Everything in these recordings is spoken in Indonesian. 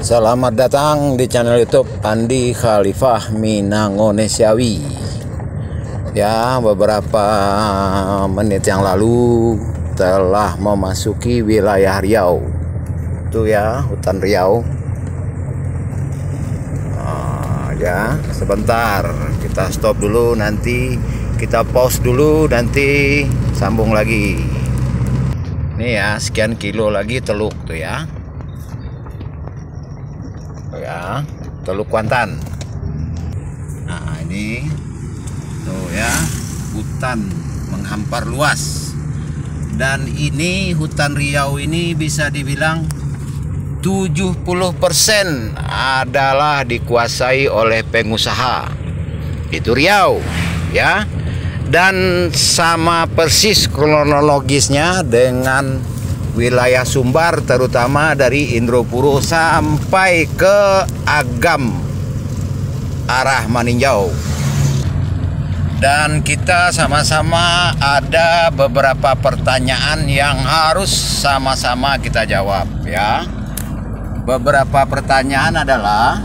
Selamat datang di channel YouTube Andi Khalifah Minangkonesiawi. Ya, beberapa menit yang lalu telah memasuki wilayah Riau. Itu ya, hutan Riau. Ya, sebentar kita stop dulu, nanti kita pause dulu, nanti sambung lagi. Ini ya, sekian kilo lagi Teluk tuh ya. Ya, Teluk Kuantan. Nah, ini tuh ya, hutan menghampar luas. Dan ini hutan Riau ini bisa dibilang 70% adalah dikuasai oleh pengusaha. Itu Riau, ya. Dan sama persis kronologisnya dengan wilayah Sumbar, terutama dari Indropuro sampai ke Agam arah Maninjau. Dan kita sama-sama ada beberapa pertanyaan yang harus sama-sama kita jawab ya. Beberapa pertanyaan adalah,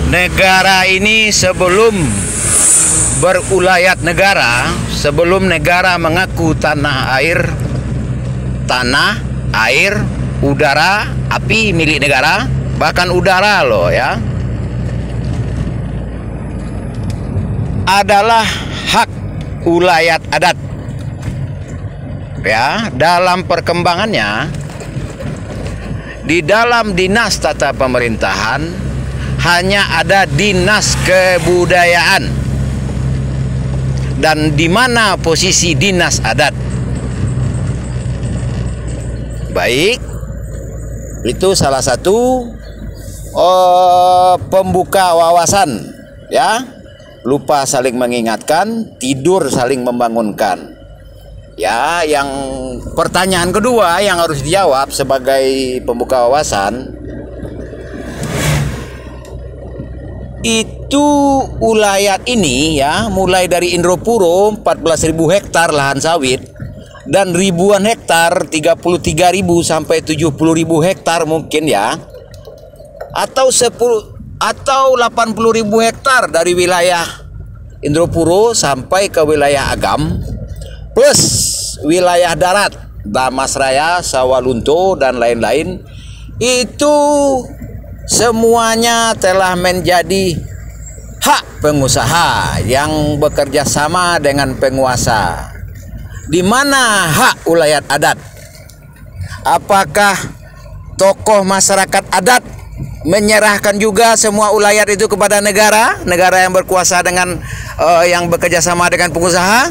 negara ini sebelum berulayat negara, sebelum negara mengaku tanah, air, udara, api milik negara, bahkan udara loh ya, adalah hak ulayat adat. Ya, dalam perkembangannya di dalam dinas tata pemerintahan hanya ada dinas kebudayaan. Dan di mana posisi dinas adat? Baik, itu salah satu pembuka wawasan ya. Lupa saling mengingatkan, tidur saling membangunkan. Ya, yang pertanyaan kedua yang harus dijawab sebagai pembuka wawasan, itu ulayat ini ya, mulai dari Indropuro 14.000 hektar lahan sawit dan ribuan hektar, 33.000 sampai 70.000 hektar mungkin ya, atau 80.000 hektar dari wilayah Indropuro sampai ke wilayah Agam, plus wilayah darat Damasraya, Sawalunto dan lain-lain, itu semuanya telah menjadi hak pengusaha yang bekerja sama dengan penguasa. Di mana hak ulayat adat? Apakah tokoh masyarakat adat menyerahkan juga semua ulayat itu kepada negara yang berkuasa dengan yang bekerja sama dengan pengusaha?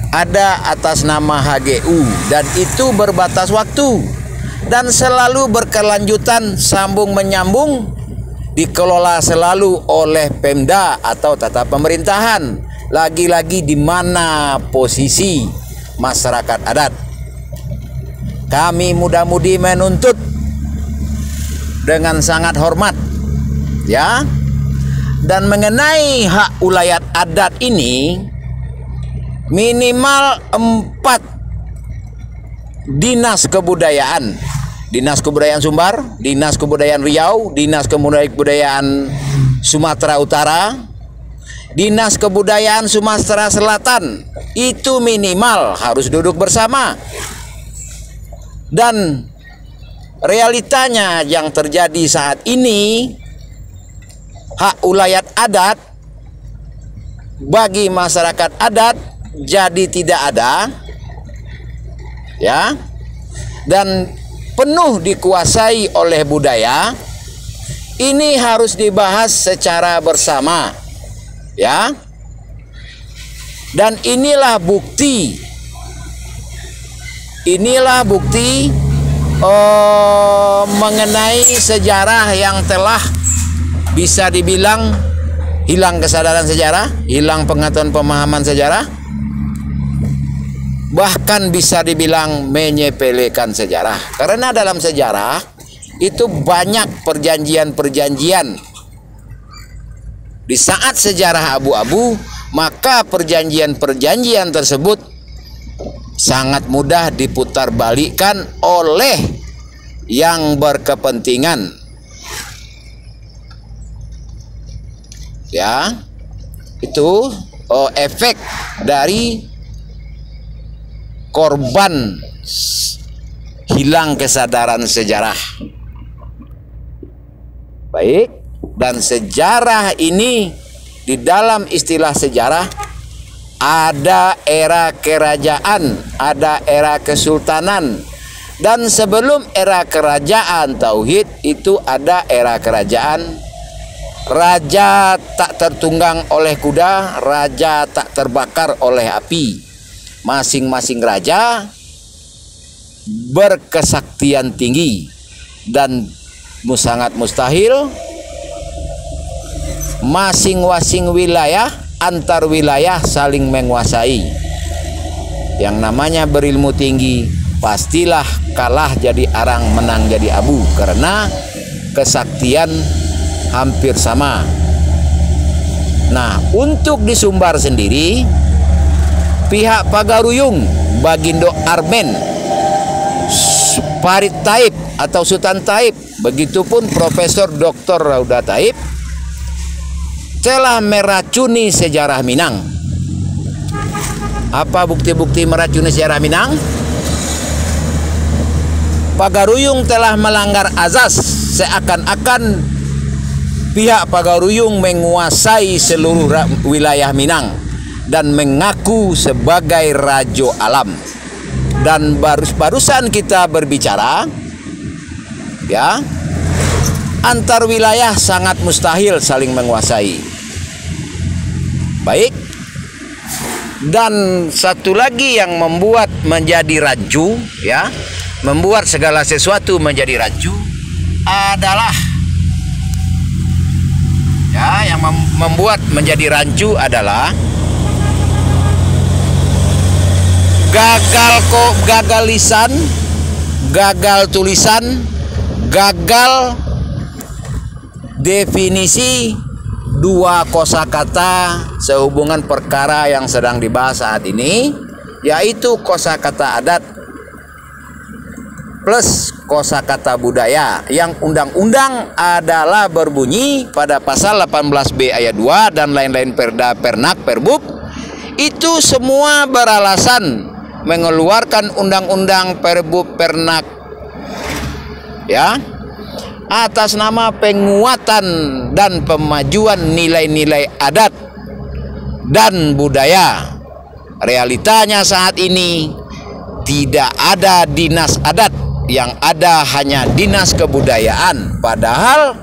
Ada atas nama HGU, dan itu berbatas waktu dan selalu berkelanjutan, sambung menyambung, dikelola selalu oleh Pemda atau tata pemerintahan. Lagi-lagi di mana posisi masyarakat adat? Kami muda-mudi menuntut dengan sangat hormat ya. Dan mengenai hak ulayat adat ini, minimal 4 dinas kebudayaan, Dinas Kebudayaan Sumbar, Dinas Kebudayaan Riau, Dinas Kebudayaan Sumatera Utara, Dinas Kebudayaan Sumatera Selatan, itu minimal harus duduk bersama. Dan realitanya yang terjadi saat ini, hak ulayat adat bagi masyarakat adat jadi tidak ada ya, dan penuh dikuasai oleh budaya. Ini harus dibahas secara bersama ya. Dan inilah bukti mengenai sejarah yang telah bisa dibilang hilang kesadaran sejarah, hilang pengetahuan pemahaman sejarah, bahkan bisa dibilang menyepelekan sejarah. Karena dalam sejarah itu banyak perjanjian-perjanjian. Di saat sejarah abu-abu, maka perjanjian-perjanjian tersebut sangat mudah diputarbalikkan oleh yang berkepentingan. Ya, itu efek dari korban hilang kesadaran sejarah. Baik, dan sejarah ini di dalam istilah sejarah ada era kerajaan, ada era kesultanan, dan sebelum era kerajaan tauhid itu ada era kerajaan. Raja tak tertunggang oleh kuda, raja tak terbakar oleh api. Masing-masing raja berkesaktian tinggi dan sangat mustahil masing-masing wilayah antar wilayah saling menguasai. Yang namanya berilmu tinggi pastilah kalah jadi arang, menang jadi abu, karena kesaktian hampir sama. Nah, untuk di Sumbar sendiri, pihak Pagaruyung, Bagindo Armen, Farid Taib atau Sultan Taib, begitupun Profesor Dr. Rauda Taib telah meracuni sejarah Minang. Apa bukti-bukti meracuni sejarah Minang? Pagaruyung telah melanggar azas, seakan-akan pihak Pagaruyung menguasai seluruh wilayah Minang dan mengaku sebagai raja alam. Dan barusan kita berbicara, ya, antar wilayah sangat mustahil saling menguasai. Baik. Dan satu lagi yang membuat menjadi rancu, ya, membuat segala sesuatu menjadi rancu adalah, ya, yang membuat menjadi rancu adalah gagal lisan, gagal tulisan, gagal definisi dua kosakata sehubungan perkara yang sedang dibahas saat ini, yaitu kosakata adat plus kosakata budaya, yang undang-undang adalah berbunyi pada pasal 18B ayat 2 dan lain-lain Perda, Pernak, Perbub. Itu semua beralasan mengeluarkan undang-undang, Perbub, Pernak, ya, atas nama penguatan dan pemajuan nilai-nilai adat dan budaya. Realitanya saat ini tidak ada dinas adat, yang ada hanya dinas kebudayaan, padahal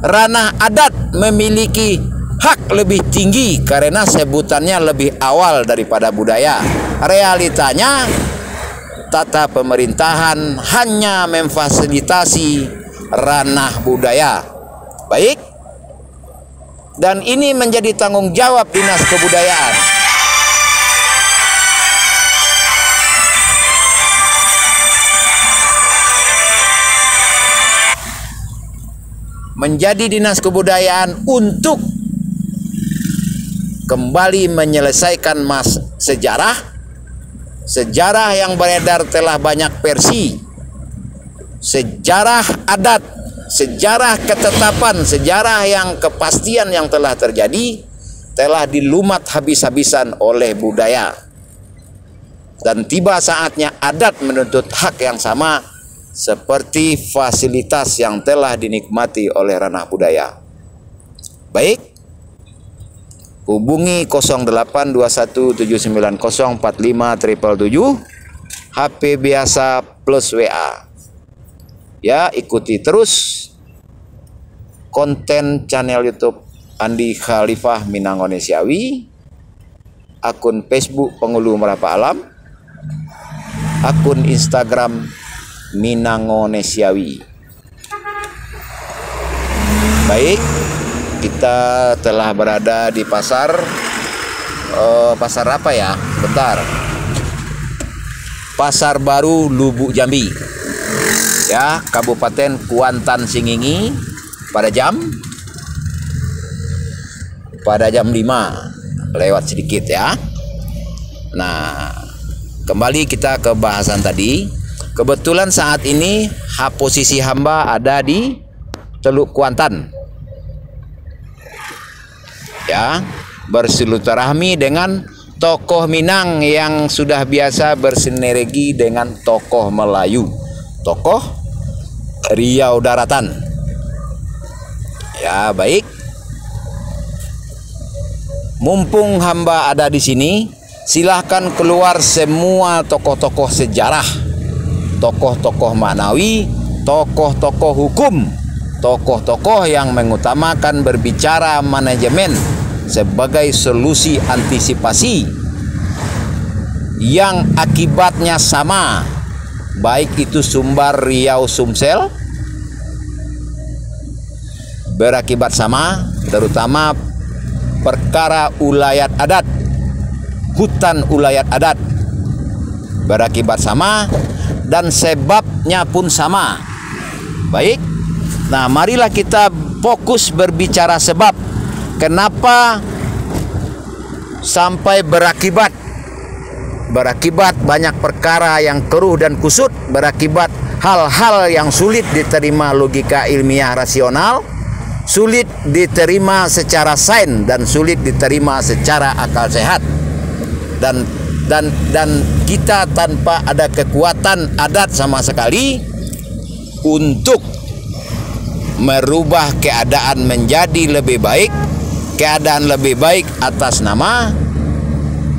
ranah adat memiliki hak lebih tinggi karena sebutannya lebih awal daripada budaya. Realitanya tata pemerintahan hanya memfasilitasi ranah budaya. Baik, dan ini menjadi tanggung jawab dinas kebudayaan. Menjadi dinas kebudayaan untuk kembali menyelesaikan sejarah yang beredar telah banyak versi. Sejarah adat, sejarah ketetapan, sejarah yang kepastian yang telah terjadi telah dilumat habis-habisan oleh budaya. Dan tiba saatnya adat menuntut hak yang sama seperti fasilitas yang telah dinikmati oleh ranah budaya. Baik, hubungi 082179045777, HP biasa plus WA. Ya, ikuti terus konten channel YouTube Andi Khalifah Minangonesiawi, akun Facebook Pengulu Merapa Alam, akun Instagram Minangonesiawi. Baik, kita telah berada di pasar apa ya? Bentar. Pasar Baru Lubuk Jambi. Ya, Kabupaten Kuantan Singingi pada jam 5 lewat sedikit ya. Nah, kembali kita ke bahasan tadi. Kebetulan saat ini posisi hamba ada di Teluk Kuantan. Ya, bersilaturahmi dengan tokoh Minang yang sudah biasa bersinergi dengan tokoh Melayu, tokoh Riau Daratan. Ya, baik. Mumpung hamba ada di sini, silahkan keluar semua tokoh-tokoh sejarah, tokoh-tokoh maknawi, tokoh-tokoh hukum, tokoh-tokoh yang mengutamakan berbicara manajemen sebagai solusi antisipasi yang akibatnya sama, baik itu Sumbar, Riau, Sumsel, berakibat sama, terutama perkara ulayat adat, hutan ulayat adat berakibat sama dan sebabnya pun sama. Baik, nah marilah kita fokus berbicara sebab. Kenapa sampai berakibat banyak perkara yang keruh dan kusut, berakibat hal-hal yang sulit diterima logika ilmiah rasional, sulit diterima secara sains, dan sulit diterima secara akal sehat, dan kita tanpa ada kekuatan adat sama sekali untuk merubah keadaan menjadi lebih baik, keadaan lebih baik atas nama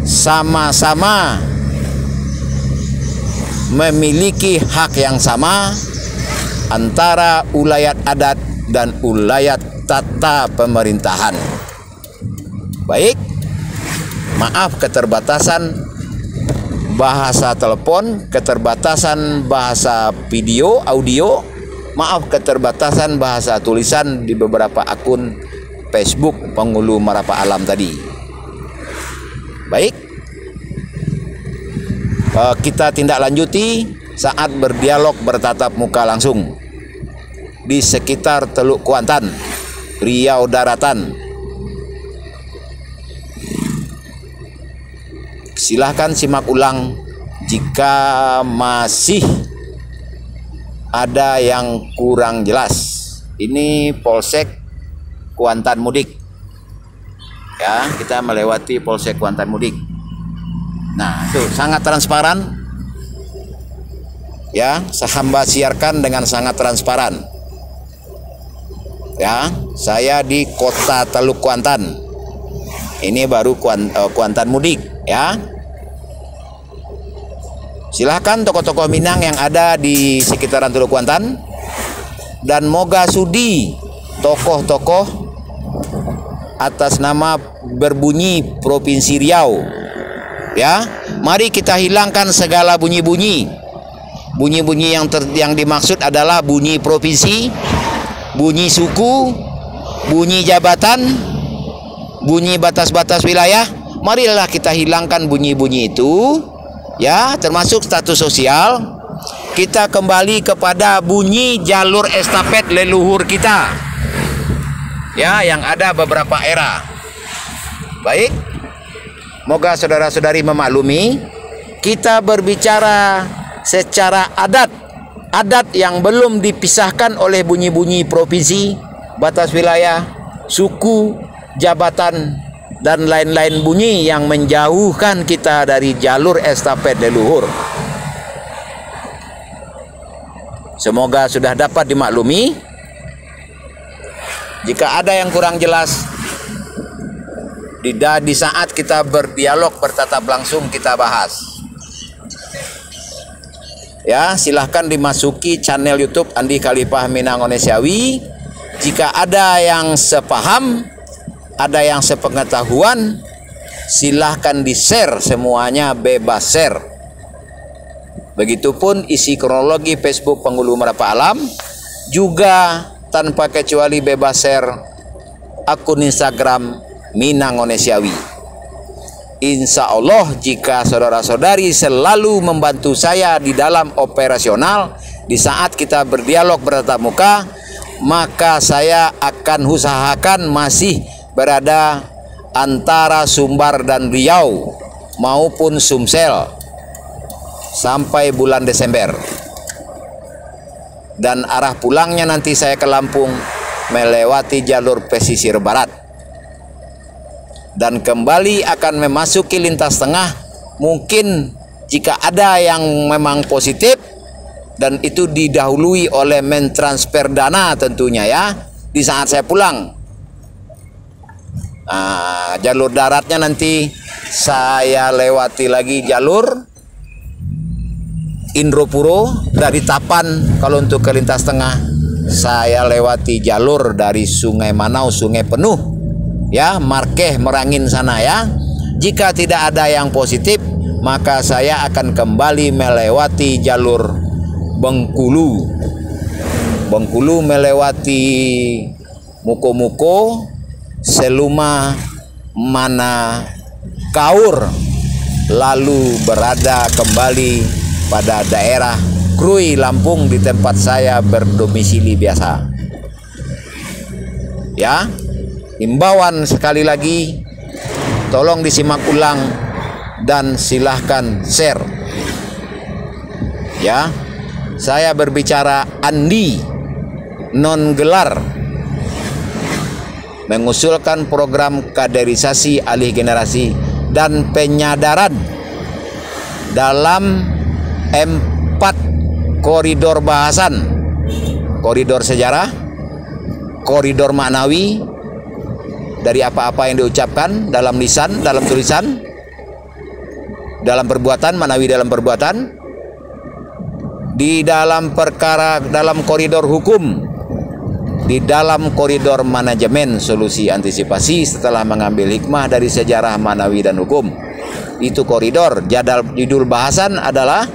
sama-sama memiliki hak yang sama antara ulayat adat dan ulayat tata pemerintahan. Baik, maaf keterbatasan bahasa telepon, keterbatasan bahasa video, audio, maaf keterbatasan bahasa tulisan di beberapa akun Facebook Penghulu Marapa Alam tadi. Baik, kita tindak lanjuti saat berdialog bertatap muka langsung di sekitar Teluk Kuantan, Riau Daratan. Silahkan simak ulang jika masih ada yang kurang jelas. Ini Polsek Kuantan Mudik. Ya, kita melewati Polsek Kuantan Mudik. Nah, itu sangat transparan. Ya, hamba siarkan dengan sangat transparan. Ya, saya di Kota Teluk Kuantan. Ini baru Kuantan Mudik, ya. Silahkan tokoh-tokoh Minang yang ada di sekitaran Teluk Kuantan, dan moga sudi tokoh-tokoh atas nama berbunyi Provinsi Riau. Ya, mari kita hilangkan segala bunyi-bunyi. Bunyi-bunyi yang dimaksud adalah bunyi provinsi, bunyi suku, bunyi jabatan, bunyi batas-batas wilayah. Marilah kita hilangkan bunyi-bunyi itu, ya, termasuk status sosial. Kita kembali kepada bunyi jalur estafet leluhur kita, ya, yang ada beberapa era. Baik, moga saudara-saudari memaklumi, kita berbicara secara adat yang belum dipisahkan oleh bunyi-bunyi provinsi, batas wilayah, suku, jabatan, dan lain-lain bunyi yang menjauhkan kita dari jalur estafet leluhur. Semoga sudah dapat dimaklumi. Jika ada yang kurang jelas, di saat kita berdialog bertatap langsung kita bahas. Ya, silahkan dimasuki channel YouTube Andi Khalifah Minang Onesiawi. Jika ada yang sepaham, ada yang sepengetahuan, silahkan di-share, semuanya bebas share. Begitupun isi kronologi Facebook Penghulu Marapa Alam, juga tanpa kecuali bebas share akun Instagram Minang Onesiawi. Insya Allah jika saudara-saudari selalu membantu saya di dalam operasional di saat kita berdialog bertatap muka, maka saya akan usahakan masih berada antara Sumbar dan Riau maupun Sumsel. sampai bulan Desember. Dan arah pulangnya nanti saya ke Lampung melewati jalur pesisir barat. Dan kembali akan memasuki lintas tengah, mungkin jika ada yang memang positif dan itu didahului oleh mentransfer dana tentunya ya di saat saya pulang. Jalur daratnya nanti saya lewati lagi jalur Indropuro dari Tapan. Kalau untuk ke lintas tengah saya lewati jalur dari Sungai Manau, Sungai Penuh ya, Markeh, Merangin sana ya. Jika tidak ada yang positif, maka saya akan kembali melewati jalur Bengkulu. Bengkulu melewati Muko-Muko, Seluma, Mana, Kaur, lalu berada kembali pada daerah Krui, Lampung, di tempat saya berdomisili biasa. Ya, himbauan sekali lagi, tolong disimak ulang dan silahkan share. Ya, saya berbicara Andi non gelar, mengusulkan program kaderisasi alih generasi dan penyadaran dalam 4 koridor bahasan: koridor sejarah, koridor maknawi dari apa-apa yang diucapkan dalam lisan, dalam tulisan, dalam perbuatan, maknawi dalam perbuatan, di dalam perkara, dalam koridor hukum, di dalam koridor manajemen solusi antisipasi setelah mengambil hikmah dari sejarah, maknawi dan hukum. Itu koridor. Judul bahasan adalah